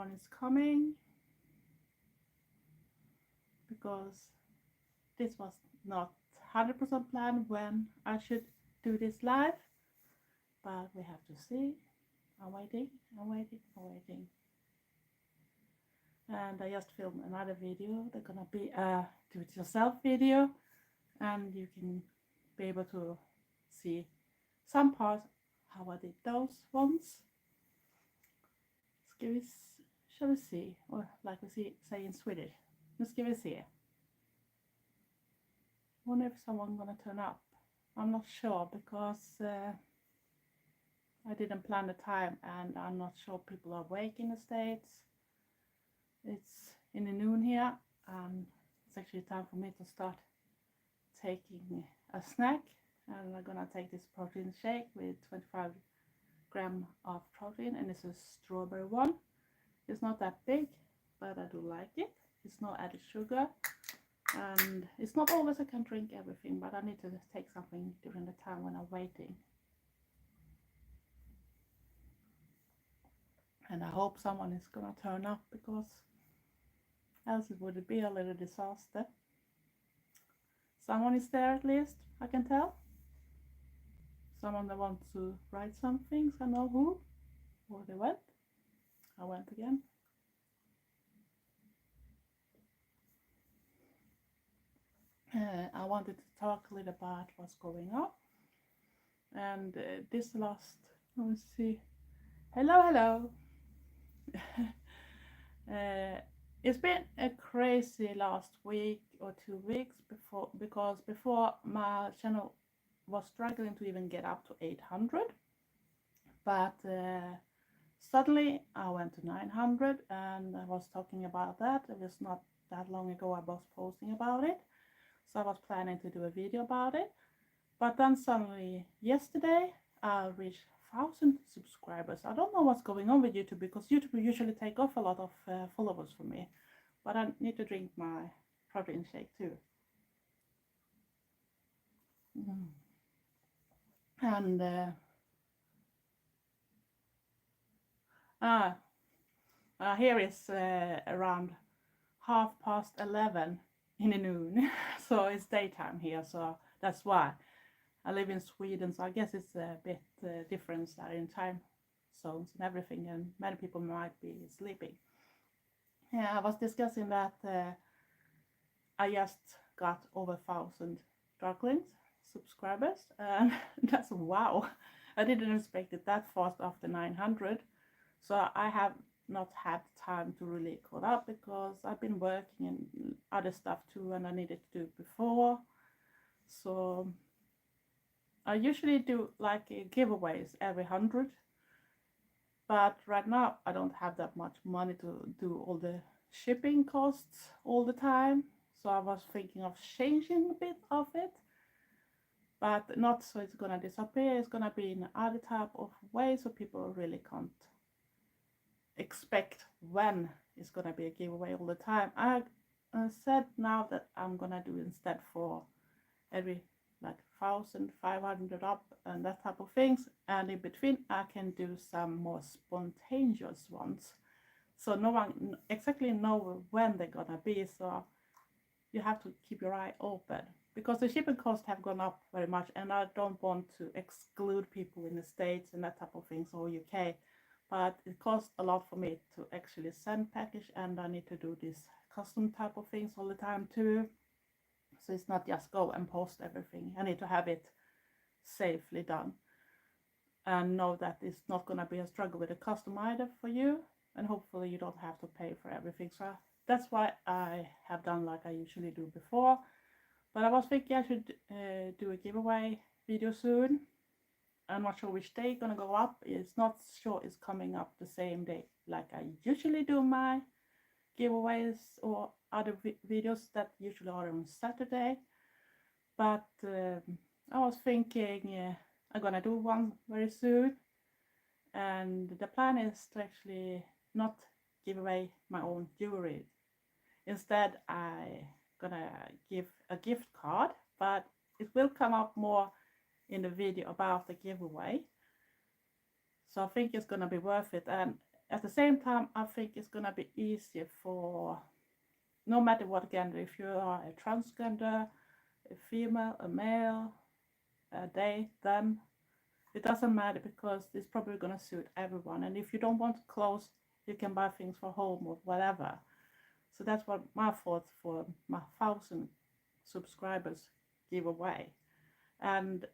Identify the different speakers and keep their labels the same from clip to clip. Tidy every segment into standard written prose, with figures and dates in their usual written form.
Speaker 1: someone is coming, because this was not 100% planned when I should do this live, but we have to see. I'm waiting. And I just filmed another video. They're gonna be a do-it-yourself video, and you can be able to see some parts how I did those ones. Shall we see, or like we say in Swedish, nu ska vi se. Wonder if someone gonna turn up. I'm not sure, because I didn't plan the time, and I'm not sure people are awake in the States. It's in the noon here, and it's actually time for me to start taking a snack. And I'm gonna take this protein shake with 25 grams of protein, and it's a strawberry one. It's not that big, but I do like it. It's no added sugar, and it's not always I can drink everything, but I need to take something during the time when I'm waiting. And I hope someone is gonna turn up, because else it would be a little disaster. Someone is there at least, I can tell. Someone that wants to write some things, I know who. Or they went. I went again. I wanted to talk a little about what's going on. And this last, let me see. Hello. It's been a crazy last week or 2 weeks because before my channel was struggling to even get up to 800, but suddenly I went to 900, and I was talking about that. It was not that long ago I was posting about it, so I was planning to do a video about it. But then suddenly yesterday I reached 1,000 subscribers. I don't know what's going on with YouTube, because YouTube usually take off a lot of followers for me, but I need to drink my protein shake too. And here is around 11:30 in the noon. So it's daytime here, so that's why. I live in Sweden, so I guess it's a bit difference there in time zones and everything, and many people might be sleeping. Yeah, I was discussing that I just got over 1,000 Darklings subscribers, and that's wow. I didn't expect it that fast after 900, so I have not had time to really caught up, because I've been working and other stuff too, and I needed to do it before. So I usually do like giveaways every 100, but right now I don't have that much money to do all the shipping costs all the time, so I was thinking of changing a bit of it, but not so it's gonna disappear. It's gonna be in other type of way, so people really can't expect when it's gonna be a giveaway all the time. I said now that I'm gonna do instead for every like 1,500 up and that type of things, and in between I can do some more spontaneous ones, so no one exactly know when they're gonna be, so you have to keep your eye open, because the shipping costs have gone up very much, and I don't want to exclude people in the States and that type of things, or UK, but it costs a lot for me to actually send package, and I need to do this custom type of things all the time too. So it's not just go and post everything. I need to have it safely done, and know that it's not going to be a struggle with a custom either for you, and hopefully you don't have to pay for everything. So that's why I have done like I usually do before. But I was thinking I should do a giveaway video soon. I'm not sure which day it's gonna go up. It's not sure it's coming up the same day like I usually do my giveaways or other videos that usually are on Saturday. But I was thinking I'm gonna do one very soon, and the plan is to actually not give away my own jewelry. Instead I gonna give a gift card, but it will come up more in the video about the giveaway. So I think it's gonna be worth it, and at the same time, I think it's gonna be easier for no matter what gender, if you are a transgender, a female, a male, they, them, it doesn't matter because it's probably gonna suit everyone. And if you don't want clothes, you can buy things for home or whatever. So that's what my thoughts for my 1,000 subscribers giveaway. And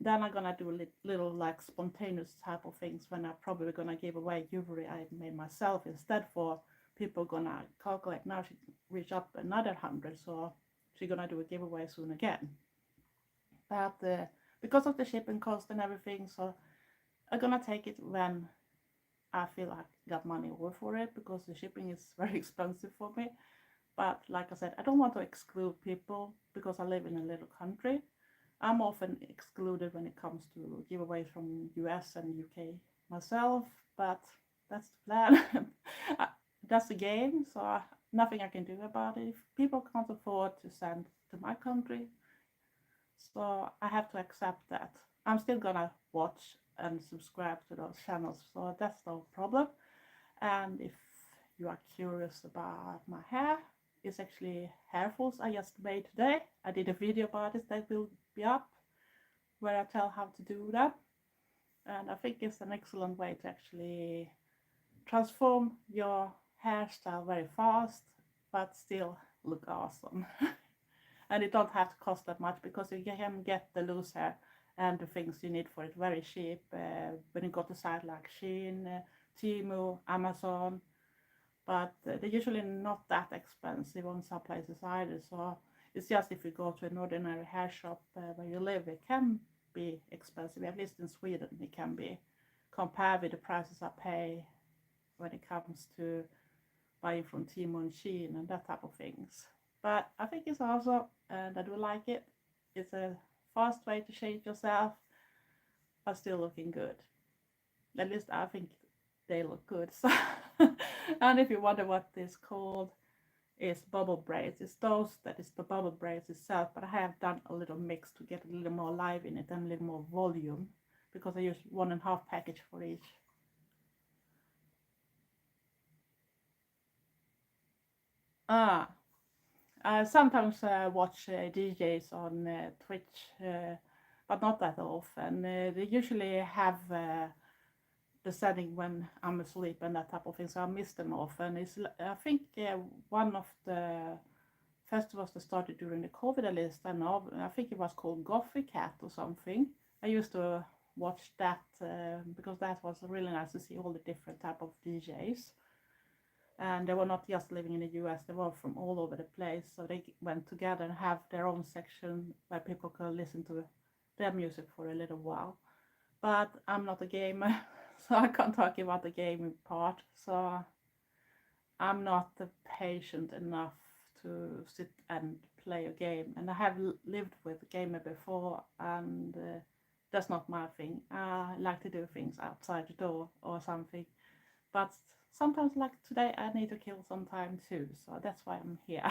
Speaker 1: then I'm gonna do little like spontaneous type of things when I'm probably gonna give away jewelry I made myself instead for people gonna calculate now she reach up another 100, so she's gonna do a giveaway soon again. But because of the shipping cost and everything, so I'm gonna take it when I feel I got money over for it because the shipping is very expensive for me. But like I said, I don't want to exclude people because I live in a little country. I'm often excluded when it comes to giveaways from US and UK myself, but that's the plan. That's the game, so nothing I can do about it. If people can't afford to send to my country, so I have to accept that. I'm still gonna watch and subscribe to those channels, so that's no problem. And if you are curious about my hair, it's actually hair falls I just made today. I did a video about it that will be up where I tell how to do that. And I think it's an excellent way to actually transform your hairstyle very fast but still look awesome. And it don't have to cost that much because you can get the loose hair and the things you need for it very cheap when you go to sites like Shein, Temu, Amazon. But they're usually not that expensive on some places either. So it's just if you go to an ordinary hair shop where you live, it can be expensive. At least in Sweden, it can be compared with the prices I pay when it comes to buying from Temu and Shein and that type of things. But I think it's awesome and I do like it. It's a fast way to change yourself, but still looking good. At least I think they look good. So and if you wonder what this called, it's bubble braids. It's those that is the bubble braids itself, but I have done a little mix to get a little more life in it and a little more volume because I use 1.5 package for each. I sometimes watch DJs on Twitch, but not that often. They usually have the setting when I'm asleep and that type of thing, so I miss them often. I think one of the festivals that started during the COVID at least, I think it was called Gothy Cat or something. I used to watch that because that was really nice to see all the different type of DJs. And they were not just living in the US, they were from all over the place, so they went together and have their own section where people could listen to their music for a little while. But I'm not a gamer, so I can't talk about the gaming part, so I'm not patient enough to sit and play a game. And I have lived with a gamer before, and that's not my thing. I like to do things outside the door or something, but sometimes like today I need to kill some time too, so that's why I'm here.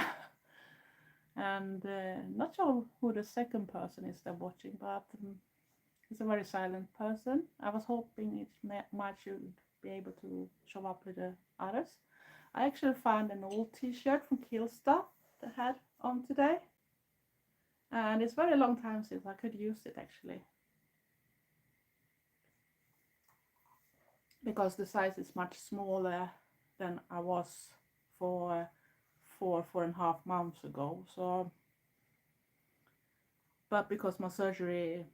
Speaker 1: And not sure who the second person is they're watching, but it's a very silent person. I was hoping it might should be able to show up with the others. I actually found an old t-shirt from Killstar that I had on today, and it's very long time since I could use it actually, because the size is much smaller than I was for 4.5 months ago. So, but because my surgery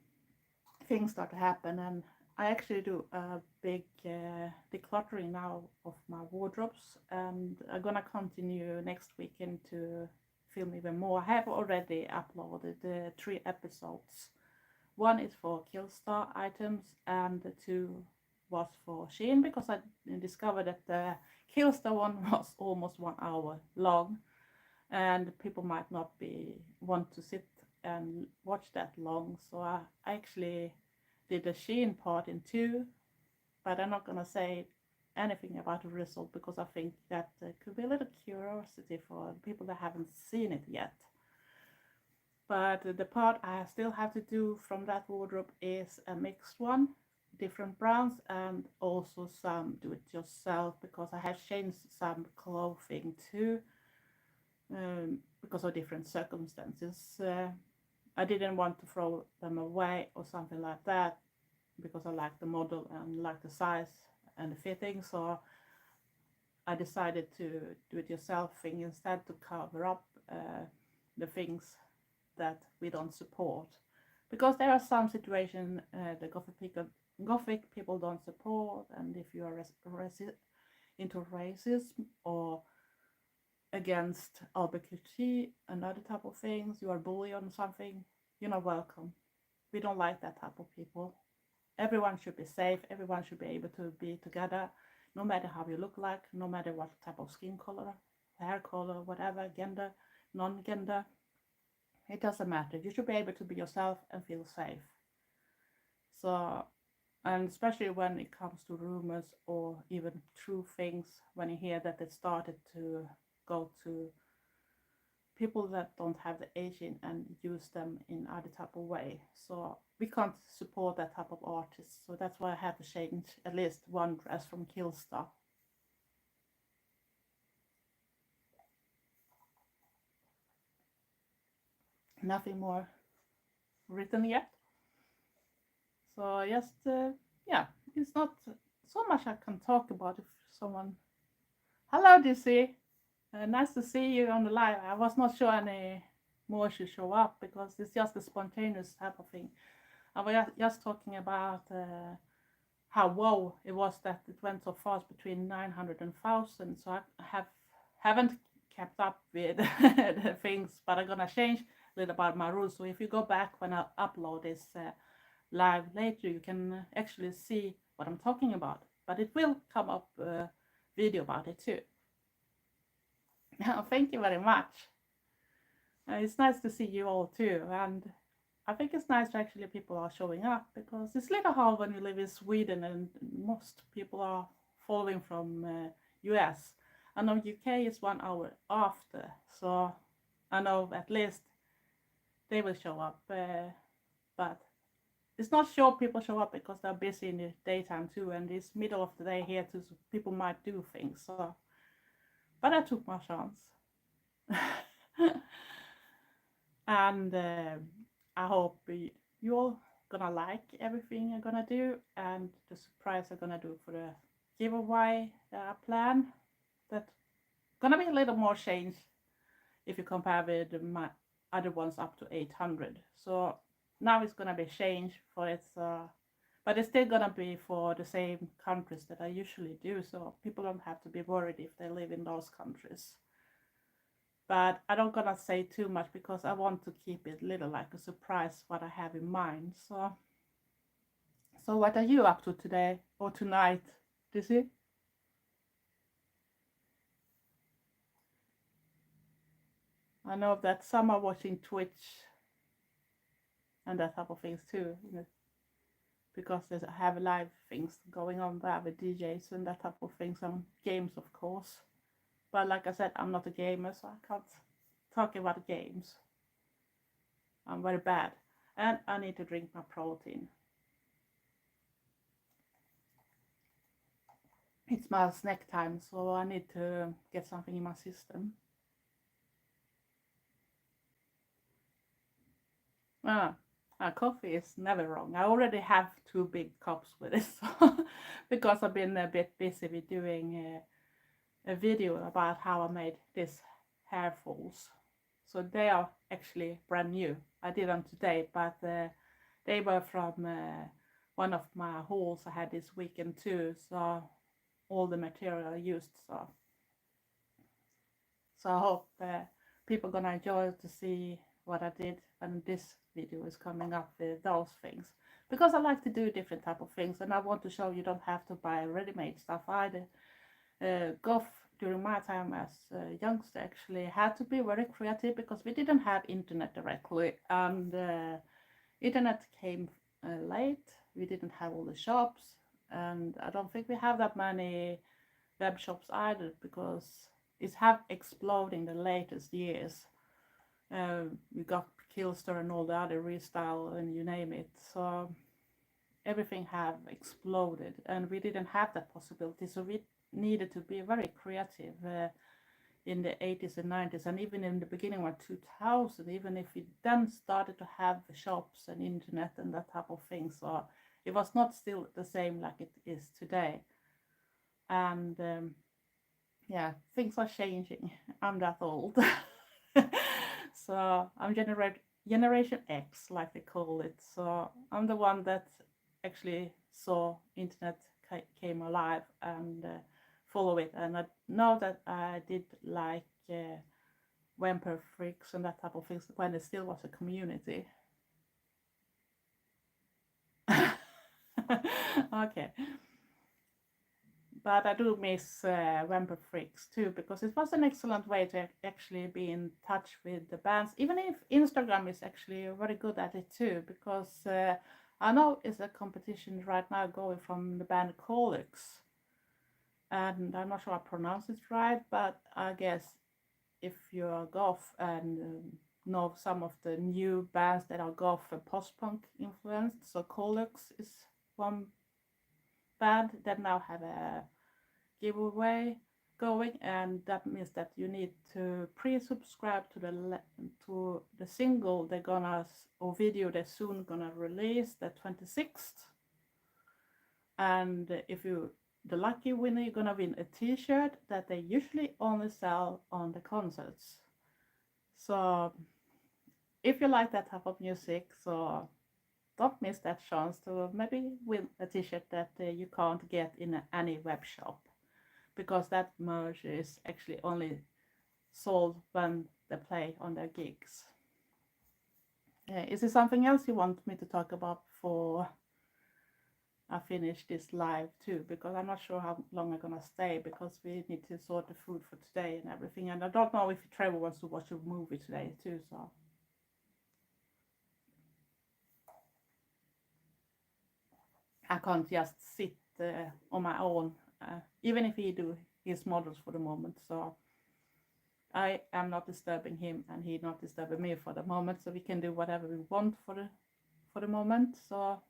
Speaker 1: things start to happen, and I actually do a big decluttering now of my wardrobes, and I'm gonna continue next weekend to film even more. I have already uploaded 3 episodes. One is for Killstar items and the 2 was for Shein, because I discovered that the Killstar one was almost 1 hour long and people might not want to sit and watch that long, so I actually did the Shein part in 2, but I'm not gonna say anything about the result because I think that could be a little curiosity for people that haven't seen it yet. But the part I still have to do from that wardrobe is a mixed one, different brands and also some do it yourself, because I have changed some clothing too, because of different circumstances. I didn't want to throw them away or something like that, because I like the model and like the size and the fitting. So I decided to do it yourself thing instead, to cover up the things that we don't support, because there are some situations the Gothic people don't support, and if you are into racism or against LGBT and other type of things, you are bullied on something, you're not welcome. We don't like that type of people. Everyone should be safe. Everyone should be able to be together, no matter how you look like, no matter what type of skin color, hair color, whatever, gender, non-gender. It doesn't matter. You should be able to be yourself and feel safe. So, and especially when it comes to rumors or even true things, when you hear that it started to go to people that don't have the aging and use them in other type of way. So we can't support that type of artists. So that's why I had to change at least one dress from Killstar. Nothing more written yet. So just yeah, it's not so much I can talk about. If someone, hello DC, nice to see you on the live. I was not sure any more should show up, because it's just a spontaneous type of thing. I was just talking about how wow it was that it went so fast, between 900 and 1000. So I haven't kept up with the things, but I'm gonna change a little about my rules. So if you go back when I upload this live later, you can actually see what I'm talking about. But it will come up video about it too. Thank you very much. It's nice to see you all too, and I think it's nice actually people are showing up, because it's little hard when you live in Sweden and most people are following from US. I know UK is 1 hour after, so I know at least they will show up, but it's not sure people show up because they're busy in the daytime too, and it's middle of the day here too, so people might do things. So, but I took my chance. And I hope you all gonna like everything I'm gonna do, and the surprise I'm gonna do for the giveaway plan. That's gonna be a little more change if you compare with my other ones up to 800. So now it's gonna be change for it, but it's still gonna be for the same countries that I usually do, so people don't have to be worried if they live in those countries. But I don't gonna say too much, because I want to keep it little like a surprise what I have in mind. So what are you up to today or tonight, Dizzy? I know that some are watching Twitch and that type of things too, because they have live things going on there with DJs and that type of things, and games of course. But like I said, I'm not a gamer, so I can't talk about games. I'm very bad, and I need to drink my protein. It's my snack time, so I need to get something in my system. Coffee is never wrong. I already have 2 big cups with it, so because I've been a bit busy with doing a video about how I made this hair falls. So they are actually brand new. I did them today, but they were from one of my hauls I had this weekend too. So all the material I used. So I hope people gonna enjoy to see what I did when this video is coming up with those things, because I like to do different type of things, and I want to show you don't have to buy ready-made stuff either. Goth during my time as a youngster actually had to be very creative, because we didn't have internet directly, and internet came late. We didn't have all the shops, and I don't think we have that many web shops either, because it's have exploded in the latest years. We got Killstar and all the other Restyle and you name it. So everything have exploded, and we didn't have that possibility. So we needed to be very creative in the 80s and 90s, and even in the beginning of 2000, even if we then started to have shops and internet and that type of thing. So it was not still the same like it is today. And yeah, things are changing. I'm that old. So I'm generation X, like they call it. So I'm the one that actually saw internet came alive and follow it. And I know that I did like vampire freaks and that type of things when it still was a community. Okay. But I do miss Vampire Freaks too, because it was an excellent way to actually be in touch with the bands, even if Instagram is actually very good at it too, because I know it's a competition right now going from the band Colics, and I'm not sure I pronounce it right, but I guess if you're goth and know some of the new bands that are goth and post-punk influenced, so Colics is one band that now have a giveaway going, and that means that you need to pre-subscribe to the single they're gonna, or video they're soon gonna release, the 26th. And if you the lucky winner, you're gonna win a t-shirt that they usually only sell on the concerts. So if you like that type of music, so don't miss that chance to maybe win a t-shirt that you can't get in any web shop, because that merch is actually only sold when they play on their gigs. Is there something else you want me to talk about before I finish this live too? Because I'm not sure how long I'm gonna stay, because we need to sort the food for today and everything, and I don't know if Trevor wants to watch a movie today too, so. I can't just sit on my own, even if he do his models for the moment. So I am not disturbing him, and he not disturbing me for the moment. So we can do whatever we want for the moment. So,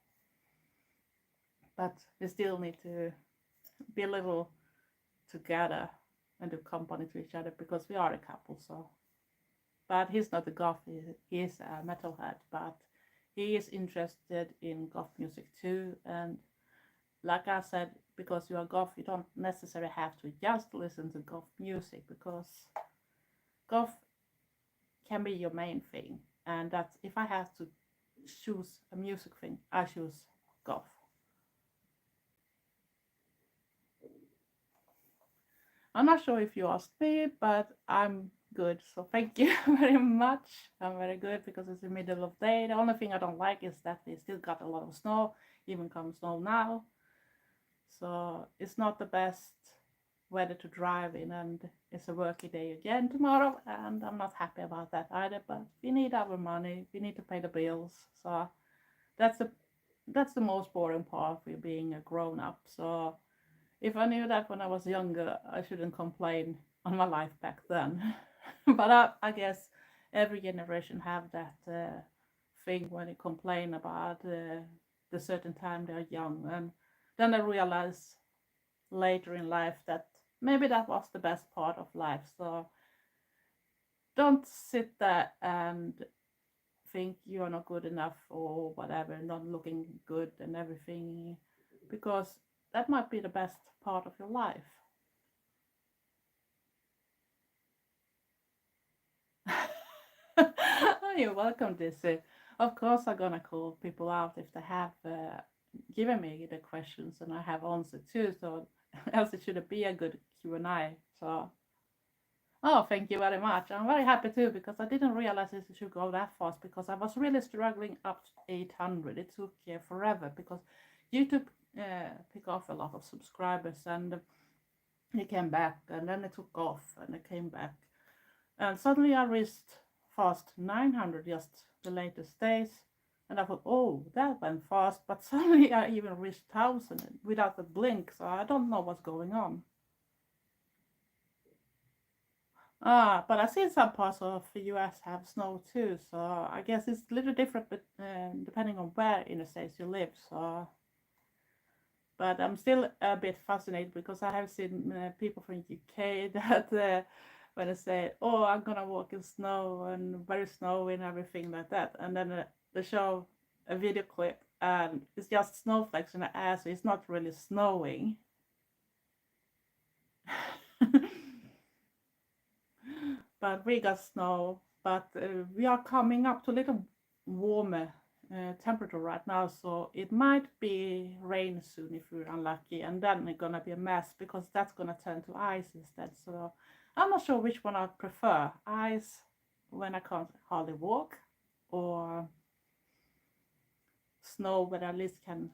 Speaker 1: but we still need to be a little together and do company to each other, because we are a couple. So, but he's not a goth. He's a metalhead, but he is interested in goth music too. And like I said, because you are goth, you don't necessarily have to just listen to goth music, because goth can be your main thing. And that's, if I have to choose a music thing, I choose goth. I'm not sure if you asked me, but I'm good. So thank you very much. I'm very good, because it's the middle of the day. The only thing I don't like is that we still got a lot of snow, even come snow now. So it's not the best weather to drive in, and it's a working day again tomorrow, and I'm not happy about that either. But we need our money, we need to pay the bills. So that's the most boring part of being a grown up. So if I knew that when I was younger, I shouldn't complain on my life back then. But I guess every generation have that thing when they complain about the certain time they're young, and then I realize later in life that maybe that was the best part of life. So don't sit there and think you're not good enough or whatever, not looking good and everything, because that might be the best part of your life. You're welcome, Dizzy. Of course I'm gonna call people out if they have given me the questions and I have answered too, so else it should be a good Q&A. So, oh, thank you very much. I'm very happy too, because I didn't realize it should go that fast, because I was really struggling up to 800. It took forever, because YouTube pick off a lot of subscribers, and it came back, and then it took off, and it came back, and suddenly I reached fast 900 just the latest days. And I thought, oh, that went fast, but suddenly I even reached 1,000 without a blink, so I don't know what's going on. But I see some parts of the US have snow too, so I guess it's a little different, but depending on where in the States you live. So But I'm still a bit fascinated because I have seen people from UK that when they say, "Oh, I'm gonna walk in snow and very snowy and everything like that," and then they show a video clip and it's just snowflakes in the air, so it's not really snowing. But we got snow, but we are coming up to a little warmer temperature right now, so it might be rain soon if we're unlucky, and then it's gonna be a mess because that's gonna turn to ice instead. So I'm not sure which one I prefer: ice when I can't hardly walk, or snow when I at least can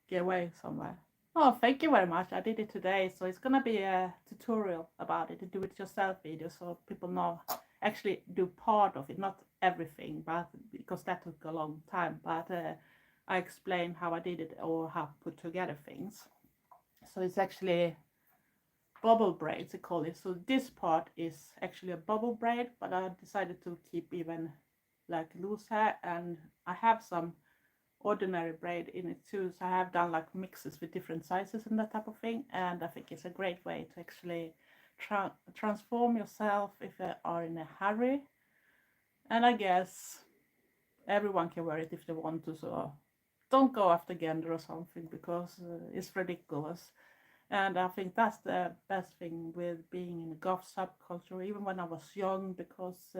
Speaker 1: get away somewhere. Oh, thank you very much. I did it today, so it's gonna be a tutorial about it, a do-it-yourself video, so people know actually do part of it, not everything, but because that took a long time. But I explained how I did it or how to put together things. So it's actually bubble braids, they call it. So this part is actually a bubble braid, but I decided to keep even like loose hair, and I have some ordinary braid in it too, so I have done like mixes with different sizes and that type of thing, and I think it's a great way to actually transform yourself if you are in a hurry. And I guess everyone can wear it if they want to, so don't go after gender or something because it's ridiculous. And I think that's the best thing with being in the goth subculture, even when I was young, because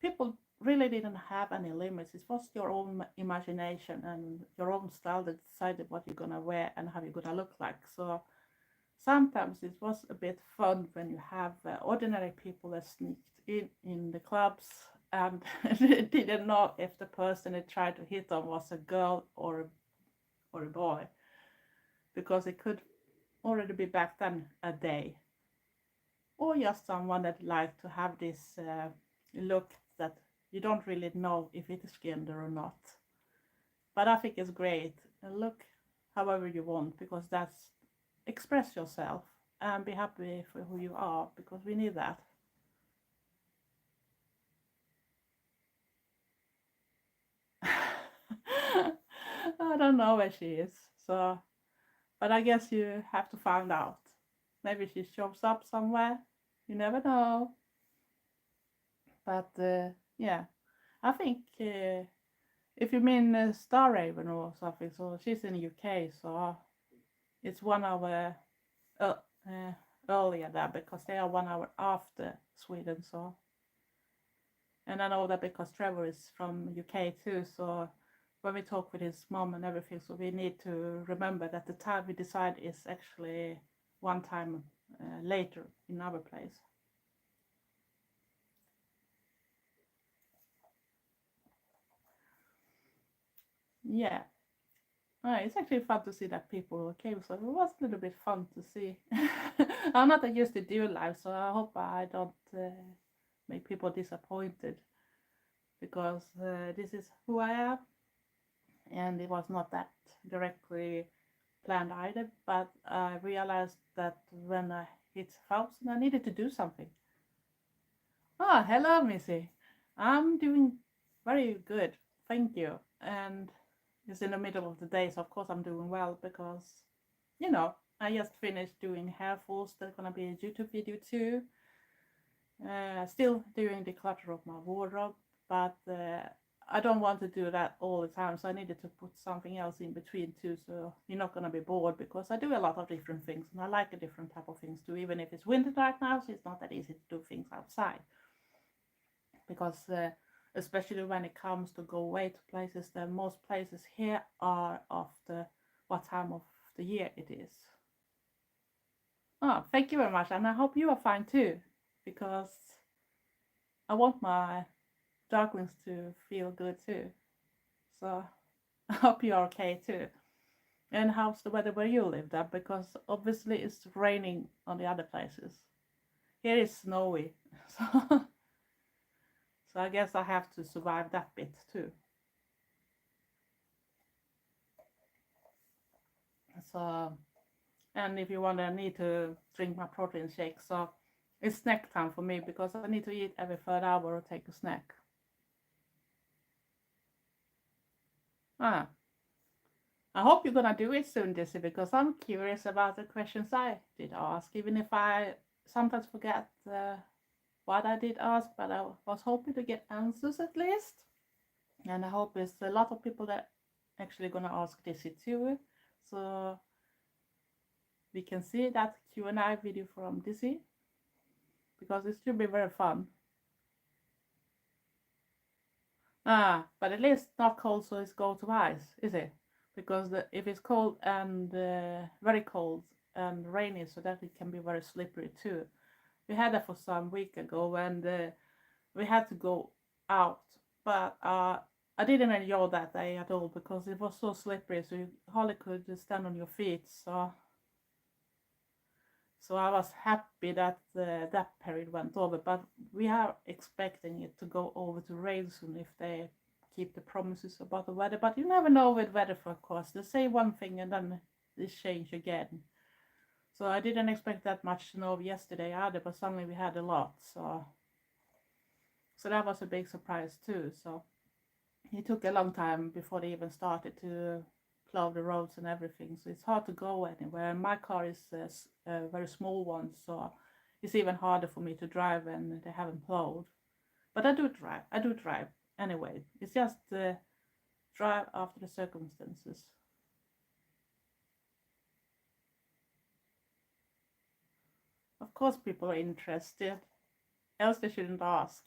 Speaker 1: people really didn't have any limits. It was your own imagination and your own style that decided what you're gonna wear and how you're gonna look like. So sometimes it was a bit fun when you have ordinary people that sneaked in the clubs and didn't know if the person they tried to hit on was a girl or a boy, because it could already be back then a day, or just someone that liked to have this look that you don't really know if it is gender or not. But I think it's great. Look however you want, because that's express yourself and be happy for who you are, because we need that. I don't know where she is, so but I guess you have to find out. Maybe she shows up somewhere. You never know. But yeah, I think if you mean Star Raven or something, so she's in the UK, so it's 1 hour uh, earlier there because they are 1 hour after Sweden. So, and I know that because Trevor is from UK too, so when we talk with his mom and everything, so we need to remember that the time we decide is actually one time later in our place. Yeah. It's actually fun to see that people came, so it was a little bit fun to see. I'm not used to do live, so I hope I don't make people disappointed, because this is who I am, and it was not that directly planned either. But I realized that when I hit 1,000, I needed to do something. Oh, hello, Missy. I'm doing very good, thank you. And it's in the middle of the day, so of course I'm doing well because, I just finished doing hair falls. There's gonna be a YouTube video too. Still doing the clutter of my wardrobe, but I don't want to do that all the time, so I needed to put something else in between too, so you're not gonna be bored, because I do a lot of different things and I like a different type of things too, even if it's winter right now, so it's not that easy to do things outside. Because especially when it comes to go away to places, the most places here are after what time of the year it is. Oh, thank you very much, and I hope you are fine too, because I want my Darklings to feel good too. So I hope you're okay too. And how's the weather where you live there? Because obviously it's raining on the other places. Here it's snowy, so so I guess I have to survive that bit too. So, and if you want, I need to drink my protein shake. So it's snack time for me, because I need to eat every third hour or take a snack. Ah, I hope you're gonna do it soon, Dizzy, because I'm curious about the questions I did ask, even if I sometimes forget what I did ask, but I was hoping to get answers at least. And I hope it's a lot of people that actually gonna ask Dizzy too. So we can see that Q&A video from Dizzy, because it should be very fun. But at least not cold, so it's go to ice, is it? Because if it's cold and very cold and rainy, so that it can be very slippery too. We had that for some week ago, and we had to go out, but I didn't enjoy that day at all because it was so slippery, so you hardly could stand on your feet. So I was happy that that period went over, but we are expecting it to go over to rain soon if they keep the promises about the weather. But you never know with weather forecast. They say one thing and then they change again. So I didn't expect that much snow yesterday either, but suddenly we had a lot. So that was a big surprise too. So it took a long time before they even started to plow the roads and everything, so it's hard to go anywhere. My car is a very small one, so it's even harder for me to drive when they haven't plowed. But I do drive anyway. It's just drive after the circumstances. Of course people are interested, else they shouldn't ask.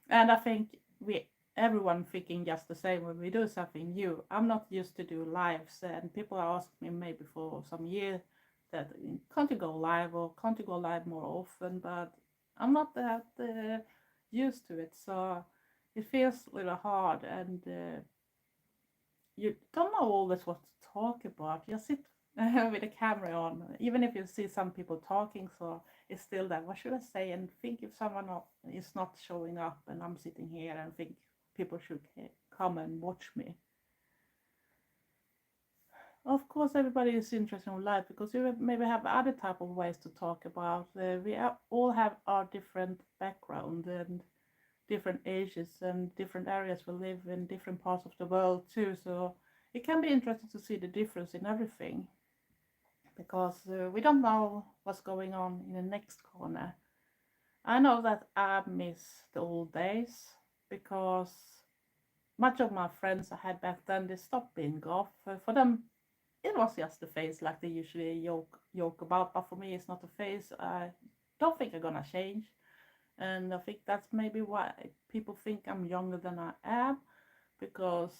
Speaker 1: And I think we everyone thinking just the same when we do something new. I'm not used to do lives, and people ask me maybe for some years that can't you go live or can't you go live more often, but I'm not that used to it, so it feels a little hard, and you don't know always what to talk about. You sit with the camera on, even if you see some people talking, so it's still that, what should I say? And think if someone is not showing up and I'm sitting here and think people should come and watch me. Of course, everybody is interested in life because you maybe have other type of ways to talk about. We all have our different background and different ages and different areas we live in, different parts of the world too. So it can be interesting to see the difference in everything, because we don't know what's going on in the next corner. I know that I miss the old days because much of my friends I had back then, they stopped being goth. For them, it was just a phase like they usually joke about, but for me, it's not a phase. I don't think I'm gonna change. And I think that's maybe why people think I'm younger than I am, because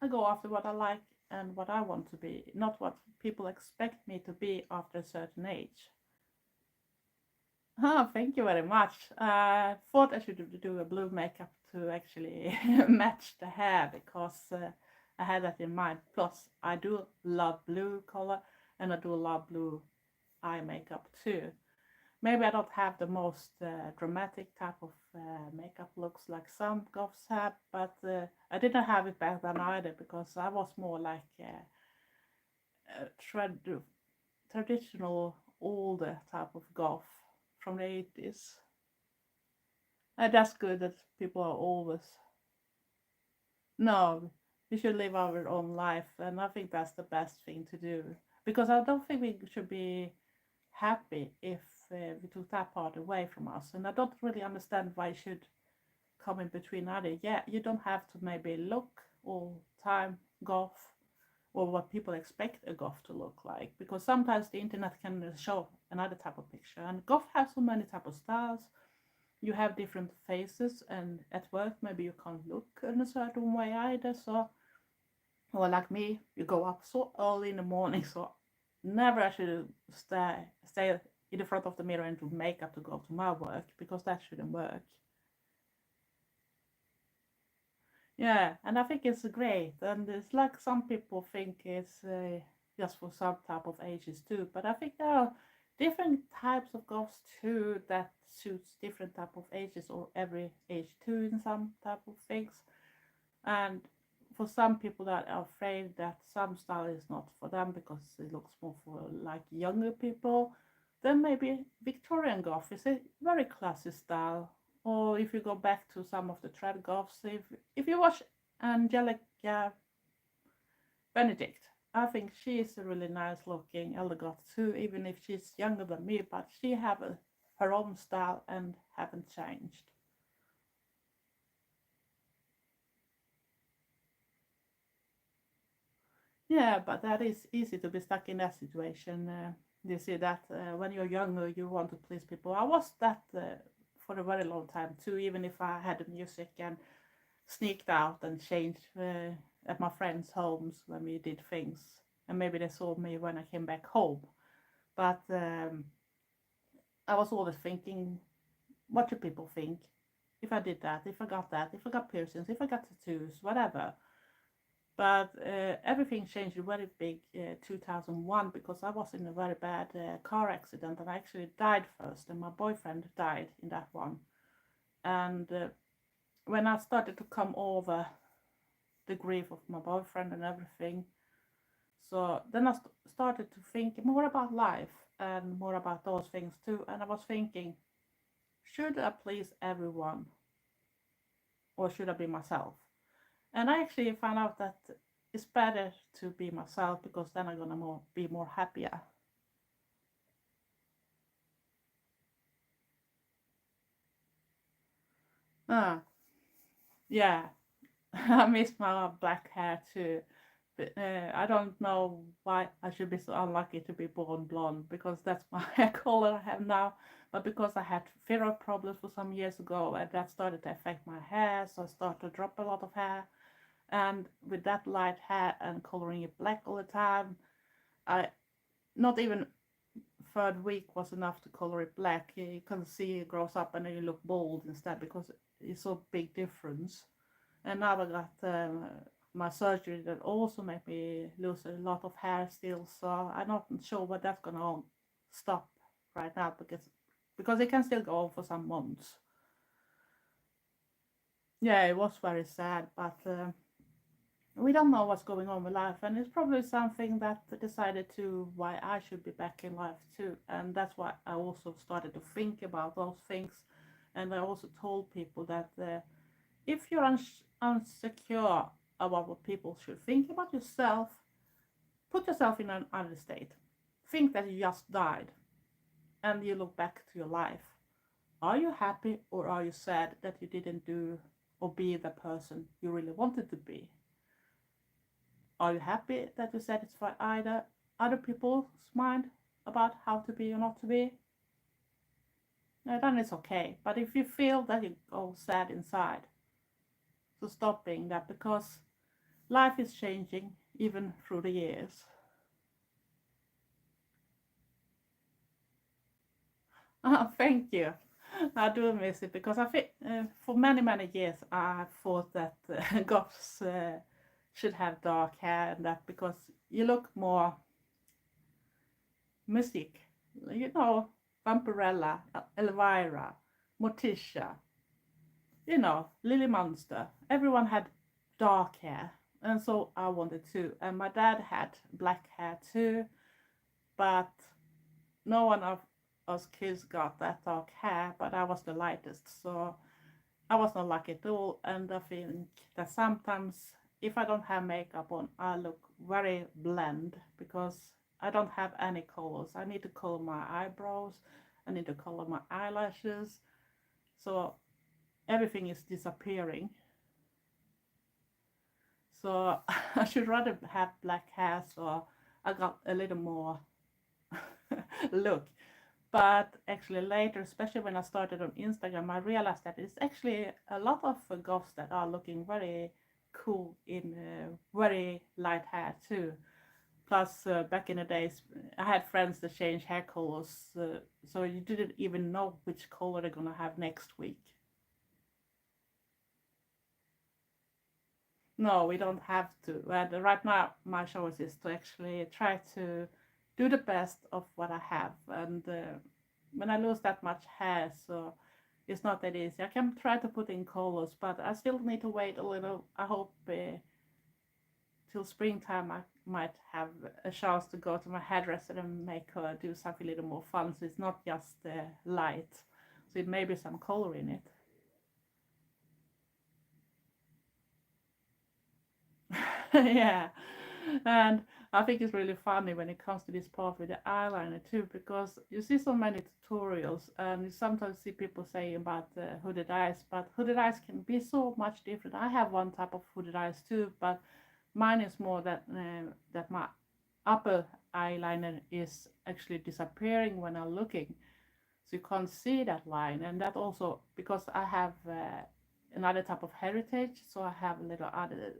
Speaker 1: I go after what I like and what I want to be, not what people expect me to be after a certain age. Oh, thank you very much. I thought I should do a blue makeup to actually match the hair, because I had that in mind. Plus, I do love blue color and I do love blue eye makeup too. Maybe I don't have the most dramatic type of makeup looks like some goths have, but I didn't have it back then either, because I was more like traditional older type of goth from the 80s. And that's good that people are always, no, we should live our own life, and I think that's the best thing to do, because I don't think we should be happy if we took that part away from us. And I don't really understand why it should come in between either. Yeah, you don't have to maybe look all time goth or what people expect a goth to look like, because sometimes the internet can show another type of picture, and goth have so many type of styles. You have different faces, and at work maybe you can't look in a certain way either. So, or like me, you go up so early in the morning, so never I should stay in the front of the mirror and do makeup to go to my work, because that shouldn't work. Yeah, and I think it's great, and it's like some people think it's just for some type of ages too, but I think there are different types of goths too that suits different type of ages, or every age too in some type of things. And for some people that are afraid that some style is not for them because it looks more for like younger people, then maybe Victorian goth is a very classy style. Or if you go back to some of the trad goths, if you watch Angelica Benedict. I think she is a really nice looking Eldergoth too, even if she's younger than me, but she have her own style and haven't changed. Yeah, but that is easy to be stuck in that situation. You see that when you're younger, you want to please people. I was that for a very long time too, even if I had the music and sneaked out and changed at my friends' homes when we did things. And maybe they saw me when I came back home. But I was always thinking, what do people think? If I did that, if I got that, if I got piercings, if I got tattoos, whatever. But everything changed very big 2001 because I was in a very bad car accident and I actually died first, and my boyfriend died in that one. And when I started to come over the grief of my boyfriend and everything, so then I started to think more about life and more about those things too. And I was thinking, should I please everyone or should I be myself? And I actually found out that it's better to be myself because then I'm gonna be more happier. Uh, yeah, I miss my black hair too. But I don't know why I should be so unlucky to be born blonde because that's my hair color I have now. But because I had thyroid problems for some years ago and that started to affect my hair, so I started to drop a lot of hair. And with that light hair and coloring it black all the time, I not even third week was enough to color it black. You can see it grows up and then you look bald instead because it's so big difference. And now I got my surgery that also made me lose a lot of hair still. So I'm not sure what that's gonna stop right now because it can still go on for some months. Yeah, it was very sad, but we don't know what's going on with life, and it's probably something that decided to why I should be back in life too. And that's why I also started to think about those things. And I also told people that if you're unsecure about what people should think about yourself, put yourself in an other state. Think that you just died and you look back to your life. Are you happy or are you sad that you didn't do or be the person you really wanted to be? Are you happy that you satisfy either other people's mind about how to be or not to be? Then it's okay. But if you feel that you go sad inside, so stop being that because life is changing even through the years. Thank you. I do miss it because I think for many years I thought that goths should have dark hair and that because you look more mystic, you know, Vampirella, Elvira, Morticia, you know, Lily Munster. Everyone had dark hair, and so I wanted to. And my dad had black hair too, but no one of us kids got that dark hair. But I was the lightest, so I was not lucky at all. And I think that sometimes if I don't have makeup on, I look very bland because I don't have any colors. I need to color my eyebrows, I need to color my eyelashes, so everything is disappearing. So I should rather have black hair so I got a little more look. But actually later, especially when I started on Instagram, I realized that it's actually a lot of goths that are looking very cool in very light hair too. Plus, back in the days, I had friends that changed hair colors, so you didn't even know which color they're gonna have next week. No, we don't have to. And right now, my choice is to actually try to do the best of what I have. And when I lose that much hair, so it's not that easy. I can try to put in colors, but I still need to wait a little. I hope till springtime I might have a chance to go to my hairdresser and make her do something a little more fun. So it's not just light. So it may be some color in it. Yeah. And I think it's really funny when it comes to this part with the eyeliner too, because you see so many tutorials and you sometimes see people saying about hooded eyes, but hooded eyes can be so much different. I have one type of hooded eyes too, but mine is more that my upper eyeliner is actually disappearing when I'm looking, so you can't see that line. And that also because I have another type of heritage, so I have a little other,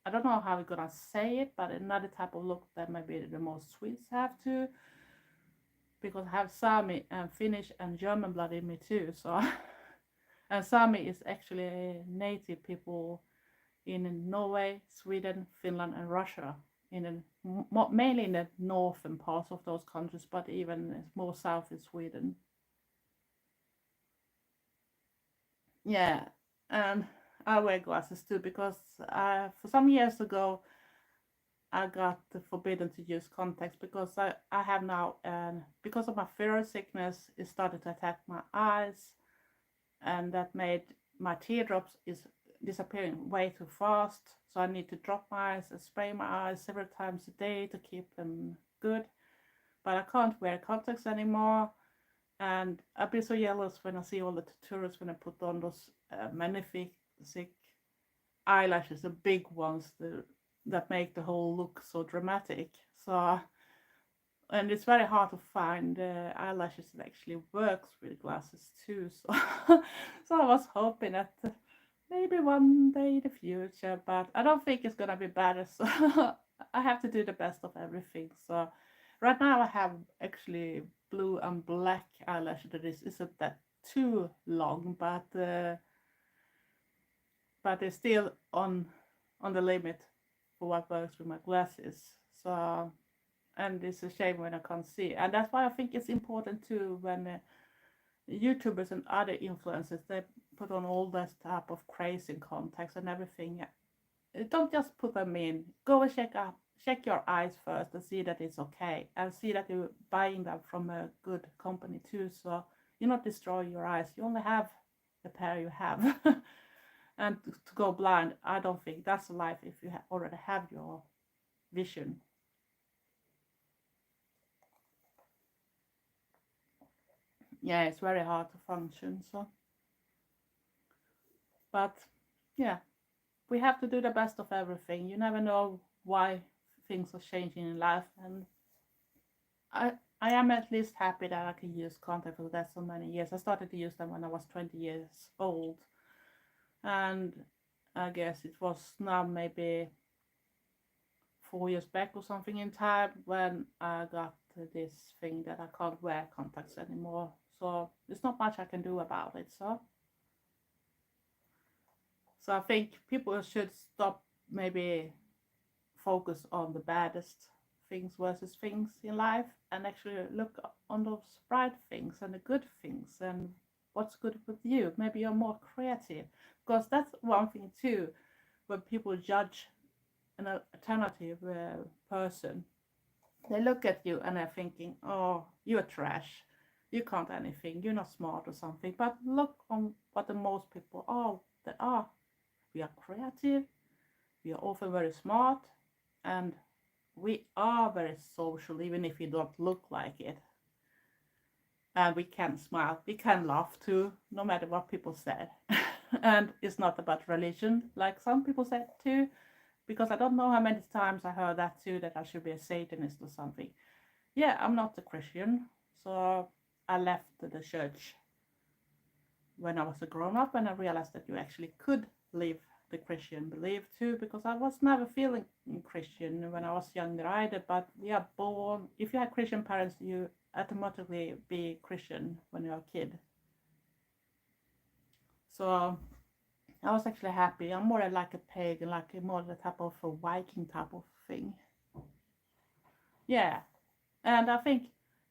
Speaker 1: I don't know how we're gonna say it, but another type of look that maybe the most Swedes have too, because I have Sami and Finnish and German blood in me too. So and Sami is actually native people in Norway, Sweden, Finland, and Russia. Mainly in the northern parts of those countries, but even more south in Sweden. Yeah, and I wear glasses too because for some years ago I got forbidden to use contacts because I have now, and because of my fear sickness, it started to attack my eyes, and that made my teardrops is disappearing way too fast. So I need to drop my eyes and spray my eyes several times a day to keep them good. But I can't wear contacts anymore, and I've been so jealous when I see all the tutorials when I put on those magnific eyelashes, the big ones that make the whole look so dramatic. So, and it's very hard to find eyelashes that actually works with glasses too. So, so I was hoping that maybe one day in the future, but I don't think it's gonna be better. So I have to do the best of everything. So right now I have actually blue and black eyelashes. That isn't that too long, but it's still on the limit for what works with my glasses. So, and it's a shame when I can't see, and that's why I think it's important too when YouTubers and other influencers they put on all this type of crazy contacts and everything. Don't just put them in. Go and check your eyes first and see that it's okay, and see that you're buying them from a good company too. So you not destroy your eyes. You only have the pair you have. And to go blind, I don't think that's life if you already have your vision. Yeah, it's very hard to function. So, but yeah, we have to do the best of everything. You never know why things are changing in life, and I I am at least happy that I can use contact for that so many years. I started to use them when I was 20 years old, and I guess it was now maybe 4 years back or something in time when I got this thing that I can't wear contacts anymore. So there's not much I can do about it. So I think people should stop maybe focus on the baddest things versus things in life and actually look on those bright things and the good things and what's good with you. Maybe you're more creative, because that's one thing too when people judge an alternative person. They look at you and they're thinking, oh, you're trash. You can't anything. You're not smart or something. But look on what the most people are. They are. We are creative. We are often very smart. And we are very social, even if we don't look like it. And we can smile. We can laugh too, no matter what people said. And it's not about religion, like some people said too, because I don't know how many times I heard that too, that I should be a Satanist or something. Yeah, I'm not a Christian, so I left the church when I was a grown up, and I realized that you actually could live the Christian belief too, because I was never feeling Christian when I was younger either. But we are born, if you have Christian parents, you automatically be Christian when you're a kid. So I was actually happy. I'm more like a pagan, like more the type of a Viking type of thing. Yeah, and I think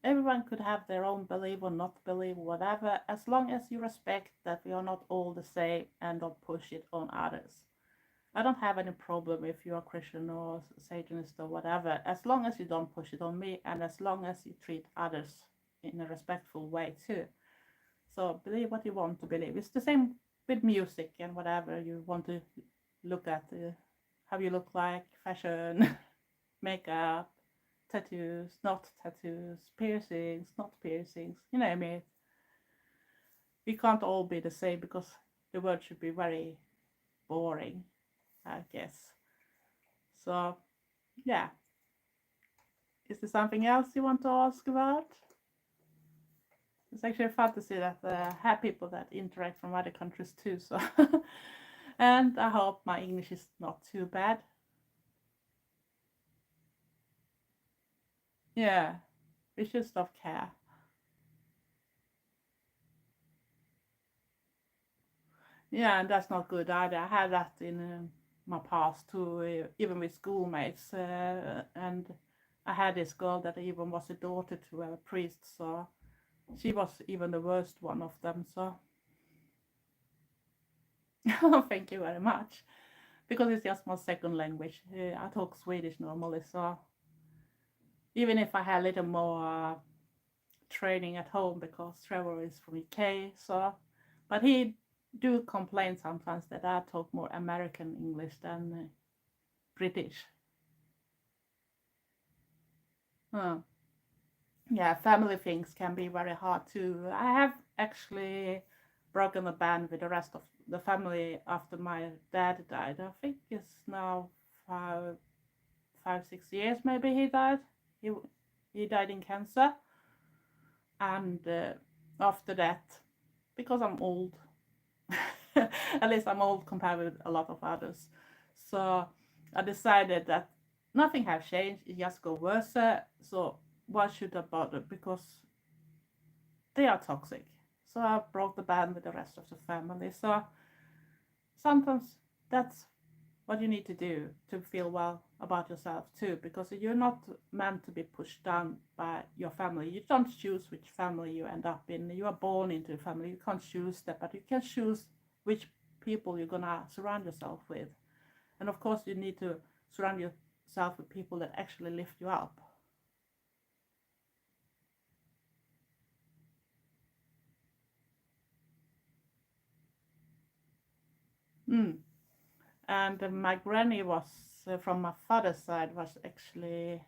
Speaker 1: everyone could have their own belief or not believe, whatever, as long as you respect that we are not all the same and don't push it on others. I don't have any problem if you're Christian or Satanist or whatever, as long as you don't push it on me and as long as you treat others in a respectful way too. So believe what you want to believe. It's the same with music and whatever you want to look at. how you look like, fashion, makeup, tattoos, not tattoos, piercings, not piercings, you name it. We can't all be the same because the world should be very boring, I guess. So, yeah. Is there something else you want to ask about? It's actually fun to see that I have people that interact from other countries too. So, and I hope my English is not too bad. Yeah, we should stop care. Yeah, and that's not good either. I had that in my past too, even with schoolmates. And I had this girl that even was a daughter to a priest, so she was even the worst one of them. So thank you very much, because it's just my second language. I talk Swedish normally, so even if I had a little more training at home, because Trevor is from UK, so but he do complain sometimes that I talk more American English than British. Huh. Yeah, family things can be very hard too. I have actually broken the band with the rest of the family after my dad died. I think it's now 6 years maybe he died. He he died in cancer, and after that, because I'm old, at least I'm old compared with a lot of others. So I decided that nothing has changed. It just go worse. So why should I bother? Because they are toxic. So I broke the band with the rest of the family. So sometimes that's what you need to do to feel well about yourself too, because you're not meant to be pushed down by your family. You don't choose which family you end up in. You are born into a family. You can't choose that, but you can choose which people you're gonna surround yourself with. And of course, you need to surround yourself with people that actually lift you up. Mm. And my granny was from my father's side was actually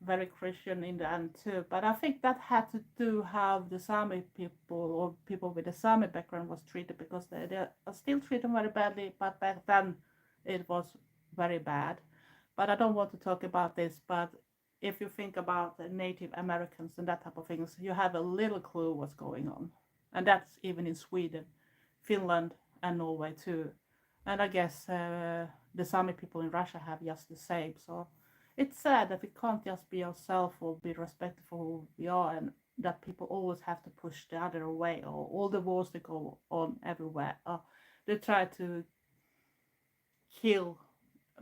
Speaker 1: very Christian in the end too. But I think that had to do how the Sami people or people with the Sami background was treated, because they are still treated very badly. But back then it was very bad. But I don't want to talk about this. But if you think about the Native Americans and that type of things, you have a little clue what's going on, and that's even in Sweden, Finland, and Norway too. And I guess the Sami people in Russia have just the same. So it's sad that we can't just be ourselves or be respectful for who we are, and that people always have to push the other away, or all the wars that go on everywhere. They try to kill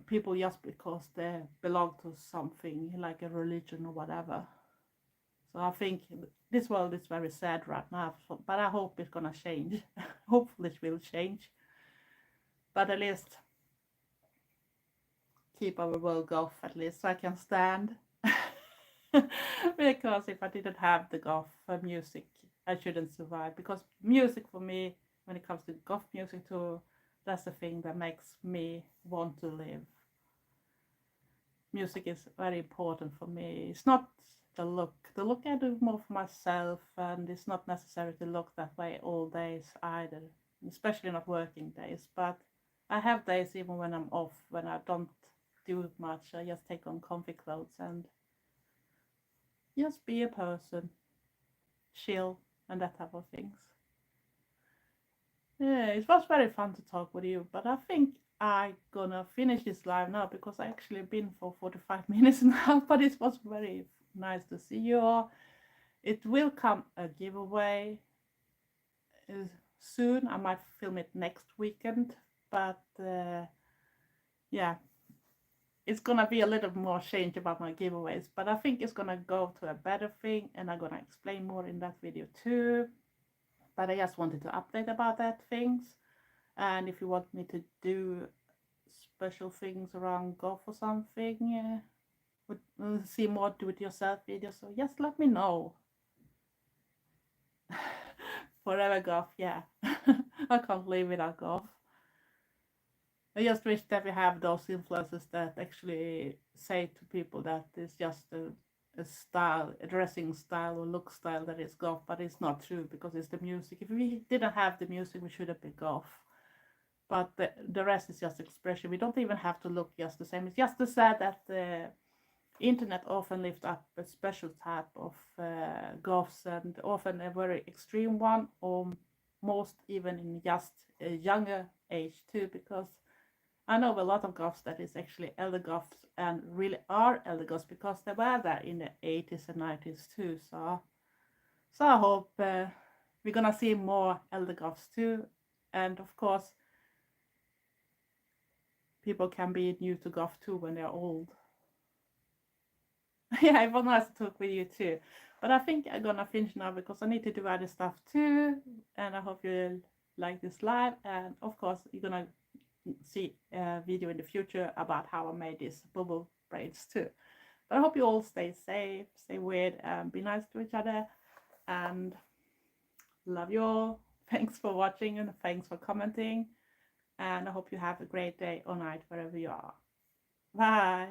Speaker 1: people just because they belong to something like a religion or whatever. So I think this world is very sad right now, but I hope it's gonna change. Hopefully it will change, but at least keep our world goth, at least so I can stand. Because if I didn't have the goth music, I shouldn't survive. Because music for me, when it comes to goth music too, that's the thing that makes me want to live. Music is very important for me. It's not the look. The look I do more for myself, and it's not necessary to look that way all days either, especially not working days. But I have days even when I'm off, when I don't do much. I just take on comfy clothes and just be a person, chill, and that type of things. Yeah, it was very fun to talk with you, but I think I gonna finish this live now, because I actually been for 45 minutes now, but it was very nice to see you all. It will come a giveaway soon. I might film it next weekend, but yeah, it's gonna be a little more change about my giveaways, but I think it's gonna go to a better thing, and I'm gonna explain more in that video too. But I just wanted to update about that things. And if you want me to do special things around golf or something, see more do-it-yourself videos, so just let me know. Forever golf, yeah. I can't live without golf. I just wish that we have those influencers that actually say to people that it's just a style, a dressing style or look style that is goth, but it's not true because it's the music. If we didn't have the music, we should have been goth. But the rest is just expression. We don't even have to look just the same. It's just to say that the internet often lifts up a special type of goths, and often a very extreme one, or most even in just a younger age too, because I know a lot of goths that is actually Eldergoths and really are Eldergoths because they were there in the 80s and 90s too. So I hope we're gonna see more Eldergoths too, and of course people can be new to goth too when they're old. Yeah, it was nice to talk with you too. But I think I'm gonna finish now because I need to do other stuff too. And I hope you like this live. And of course, you're gonna see a video in the future about how I made these bubble braids too. But I hope you all stay safe, stay weird, and be nice to each other. And love you all. Thanks for watching and thanks for commenting. And I hope you have a great day or night wherever you are. Bye.